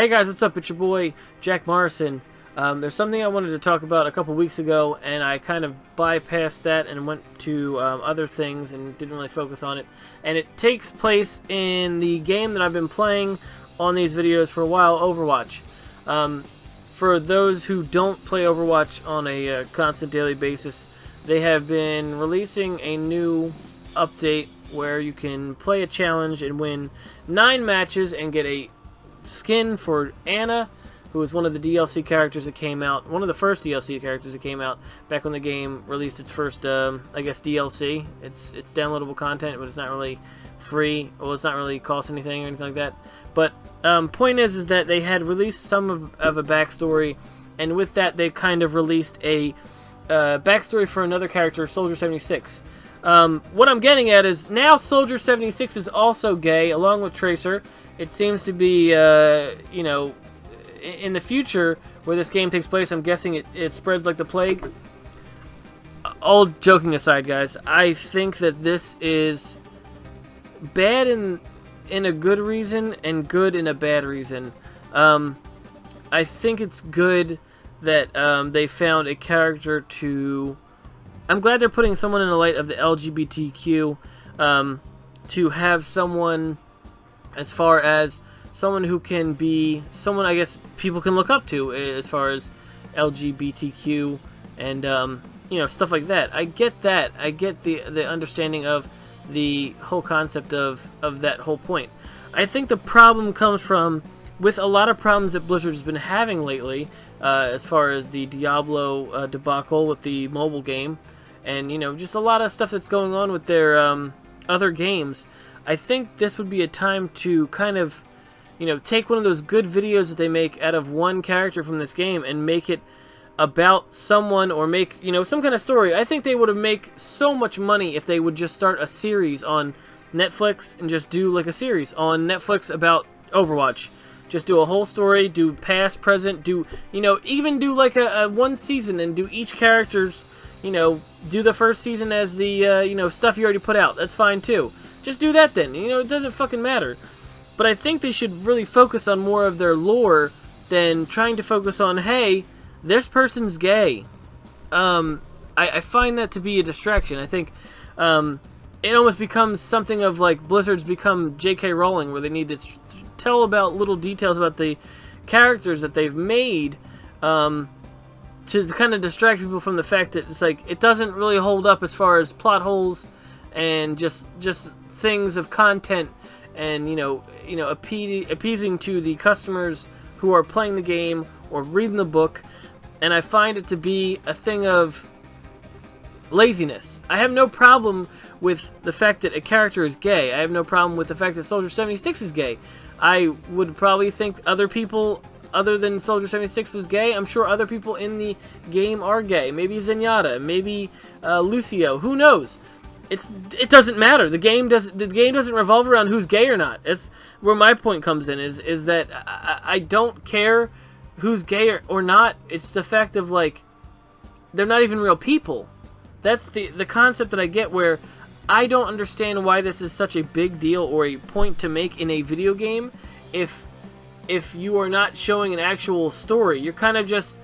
Hey guys, what's up? It's your boy, Jack Morrison. There's something I wanted to talk about a couple weeks ago, and I kind of bypassed that and went to other things and didn't really focus on it. And it takes place in the game that I've been playing on these videos for a while, Overwatch. For those who don't play Overwatch on a constant daily basis, they have been releasing a new update where you can play a challenge and win 9 matches and get a skin for Anna, who was one of the DLC characters that came out, one of the first DLC characters that came out back when the game released its first, I guess, DLC. It's downloadable content, but it's not really free. Well, it's not really cost anything or anything like that. But point is that they had released some of a backstory, and with that they kind of released a backstory for another character, Soldier 76. What I'm getting at is now Soldier 76 is also gay, along with Tracer. It seems to be, you know, in the future where this game takes place, I'm guessing it spreads like the plague. All joking aside, guys, I think that this is bad in a good reason and good in a bad reason. I think it's good that they found a character to... I'm glad they're putting someone in the light of the LGBTQ, to have someone as far as someone who can be someone I guess people can look up to as far as LGBTQ and you know, stuff like that. I get that. I get the understanding of the whole concept of that whole point. I think the problem comes from with a lot of problems that Blizzard has been having lately, as far as the Diablo debacle with the mobile game, and you know, just a lot of stuff that's going on with their other games. I think this would be a time to kind of, you know, take one of those good videos that they make out of one character from this game and make it about someone, or make, you know, some kind of story. I think they would have made so much money if they would just start a series on Netflix and just do like a series on Netflix about Overwatch. Just do a whole story, do past, present, do, you know, even do like a one season and do each character's, you know, do the first season as the, you know, stuff you already put out. That's fine too. Just do that then. You know, it doesn't fucking matter. But I think they should really focus on more of their lore than trying to focus on, hey, this person's gay. I find that to be a distraction. I think it almost becomes something of like Blizzard's become J.K. Rowling, where they need to tell about little details about the characters that they've made to kind of distract people from the fact that it's like it doesn't really hold up as far as plot holes and just things of content and you know appeasing to the customers who are playing the game or reading the book. And I find it to be a thing of laziness. I have no problem with the fact that a character is gay. I have no problem with the fact that Soldier 76 is gay. I would probably think other people other than Soldier 76 was gay. I'm sure other people in the game are gay. Maybe Zenyatta, maybe Lucio. Who knows? It doesn't matter. The game doesn't revolve around who's gay or not. It's where my point comes in is that I don't care who's gay or not. It's the fact of like they're not even real people. That's the concept that I get, where I don't understand why this is such a big deal or a point to make in a video game if you are not showing an actual story. You're kind of just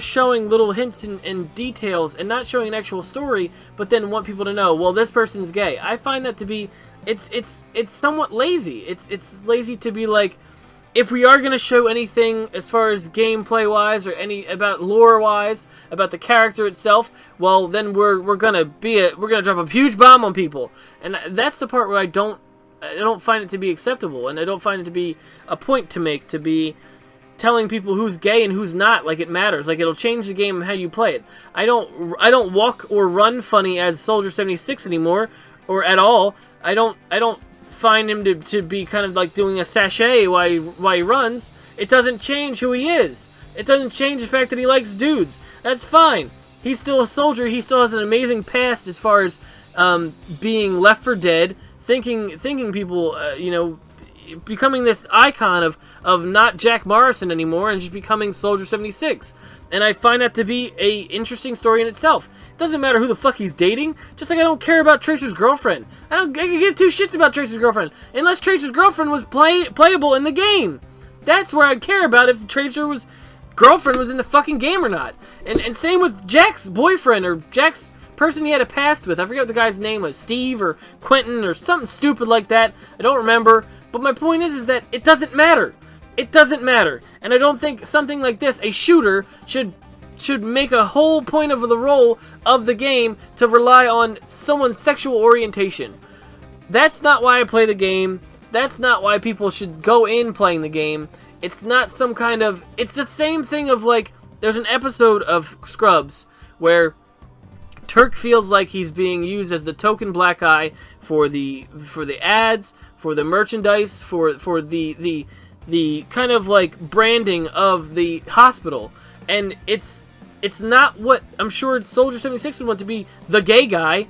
showing little hints and details and not showing an actual story, but then want people to know, well, this person's gay. I find that to be it's somewhat lazy. It's lazy to be like, if we are going to show anything as far as gameplay wise or any about lore wise about the character itself, well, then we're going to drop a huge bomb on people. And that's the part where I don't find it to be acceptable, and I don't find it to be a point to make, to be telling people who's gay and who's not like it matters, like it'll change the game and how you play it. I don't walk or run funny as Soldier 76 anymore, or at all. I don't find him to be kind of like doing a sachet while he runs. It doesn't change who he is. It doesn't change the fact that he likes dudes. That's fine. He's still a soldier. He still has an amazing past as far as being Left 4 Dead, thinking people, you know, becoming this icon of not Jack Morrison anymore and just becoming Soldier 76. And I find that to be a interesting story in itself. It doesn't matter who the fuck he's dating, just like I don't care about Tracer's girlfriend. I can give two shits about Tracer's girlfriend, unless Tracer's girlfriend was playable in the game. That's where I'd care about if Tracer's girlfriend was in the fucking game or not. And same with Jack's boyfriend or Jack's person he had a past with. I forget what the guy's name was, Steve or Quentin or something stupid like that. I don't remember. But my point is that it doesn't matter. It doesn't matter. And I don't think something like this, a shooter, should make a whole point of the role of the game to rely on someone's sexual orientation. That's not why I play the game. That's not why people should go in playing the game. It's not some kind of... It's the same thing of, like, there's an episode of Scrubs where Turk feels like he's being used as the token black guy for the ads, for the merchandise, for the kind of like branding of the hospital. And it's not what I'm sure Soldier 76 would want to be, the gay guy,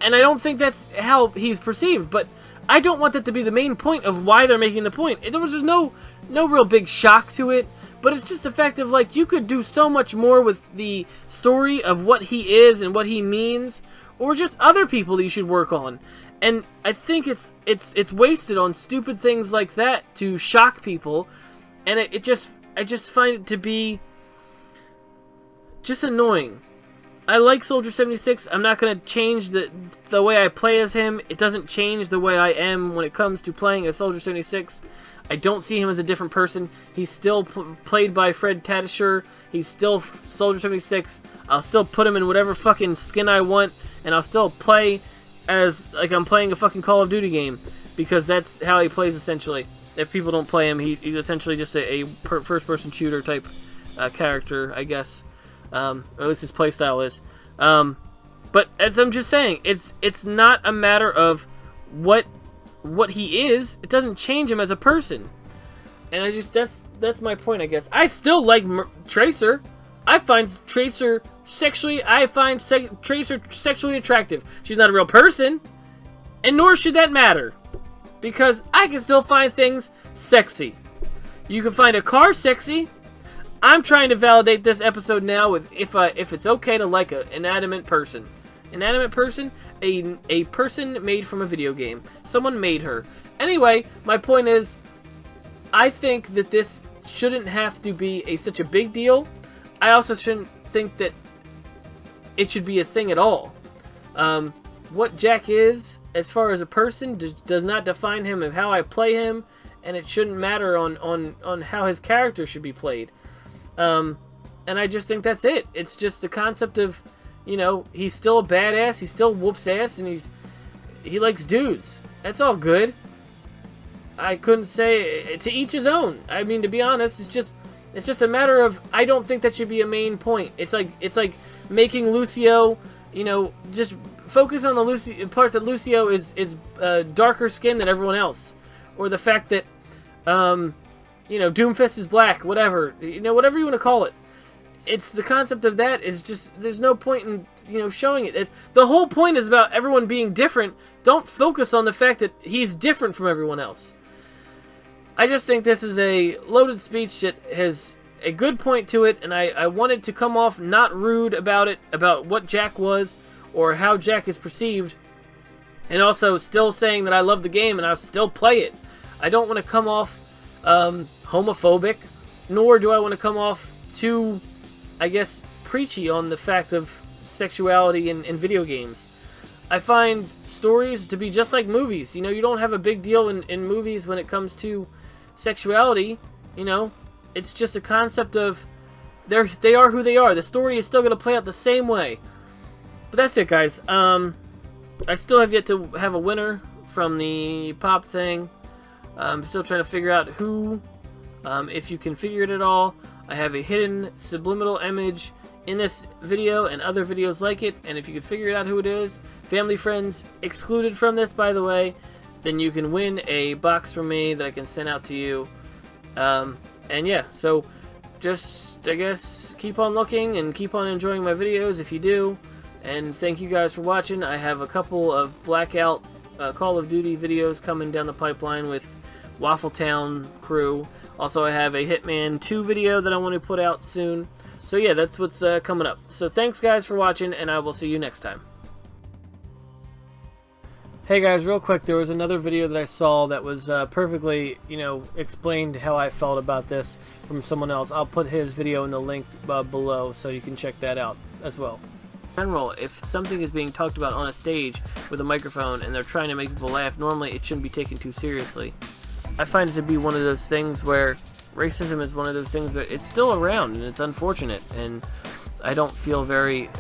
and I don't think that's how he's perceived, but I don't want that to be the main point of why they're making the point. There's no real big shock to it, but it's just the fact of, like, you could do so much more with the story of what he is and what he means, or just other people that you should work on. And I think it's wasted on stupid things like that to shock people, and I just find it to be just annoying. I like Soldier 76. I'm not going to change the way I play as him. It doesn't change the way I am when it comes to playing as Soldier 76. I don't see him as a different person. He's still played by Fred Tatasciore. He's still Soldier 76. I'll still put him in whatever fucking skin I want, and I'll still play as like I'm playing a fucking Call of Duty game, because that's how he plays essentially. If people don't play him, he's essentially just a first-person shooter type character, I guess. Or at least his playstyle is. But as I'm just saying, it's not a matter of what he is. It doesn't change him as a person. And that's my point, I guess. I still like Tracer. I find Tracer sexually attractive. She's not a real person, and nor should that matter, because I can still find things sexy. You can find a car sexy. I'm trying to validate this episode now with if it's okay to like an inanimate person. Inanimate person? A person made from a video game. Someone made her. Anyway, my point is, I think that this shouldn't have to be such a big deal. I also shouldn't think that it should be a thing at all. What Jack is, as far as a person, does not define him of how I play him, and it shouldn't matter on how his character should be played. And I just think that's it. It's just the concept of, you know, he's still a badass, he still whoops ass, and he likes dudes. That's all good. I couldn't say, to each his own. I mean, to be honest, it's just a matter of, I don't think that should be a main point. It's like making Lucio, you know, just focus on the part that Lucio is darker skin than everyone else, or the fact that you know, Doomfist is black, whatever, you know, whatever you want to call it. It's the concept of that is just, there's no point in, you know, showing it. The whole point is about everyone being different. Don't focus on the fact that he's different from everyone else. I just think this is a loaded speech that has a good point to it, and I wanted to come off not rude about it, about what Jack was, or how Jack is perceived, and also still saying that I love the game and I'll still play it. I don't want to come off homophobic, nor do I want to come off too, I guess, preachy on the fact of sexuality in video games. I find stories to be just like movies. You know, you don't have a big deal in movies when it comes to sexuality. You know, it's just a concept of they are who they are. The story is still going to play out the same way. But that's it, guys. I still have yet to have a winner from the pop thing. I'm still trying to figure out who, if you can figure it at all. I have a hidden subliminal image in this video and other videos like it, and if you can figure out who it is, family, friends excluded from this, by the way, then you can win a box from me that I can send out to you. And yeah, so just, I guess, keep on looking and keep on enjoying my videos if you do. And thank you guys for watching. I have a couple of Blackout Call of Duty videos coming down the pipeline with Waffletown crew. Also, I have a Hitman 2 video that I want to put out soon. So yeah, that's what's coming up. So thanks guys for watching, and I will see you next time. Hey Hey guys, real quick, there was another video that I saw that was perfectly, explained how I felt about this from someone else. I'll put his video in the link below so you can check that out as well. In general, if something is being talked about on a stage with a microphone and they're trying to make people laugh, normally it shouldn't be taken too seriously. I find it to be one of those things where racism is one of those things that it's still around and it's unfortunate, and I don't feel very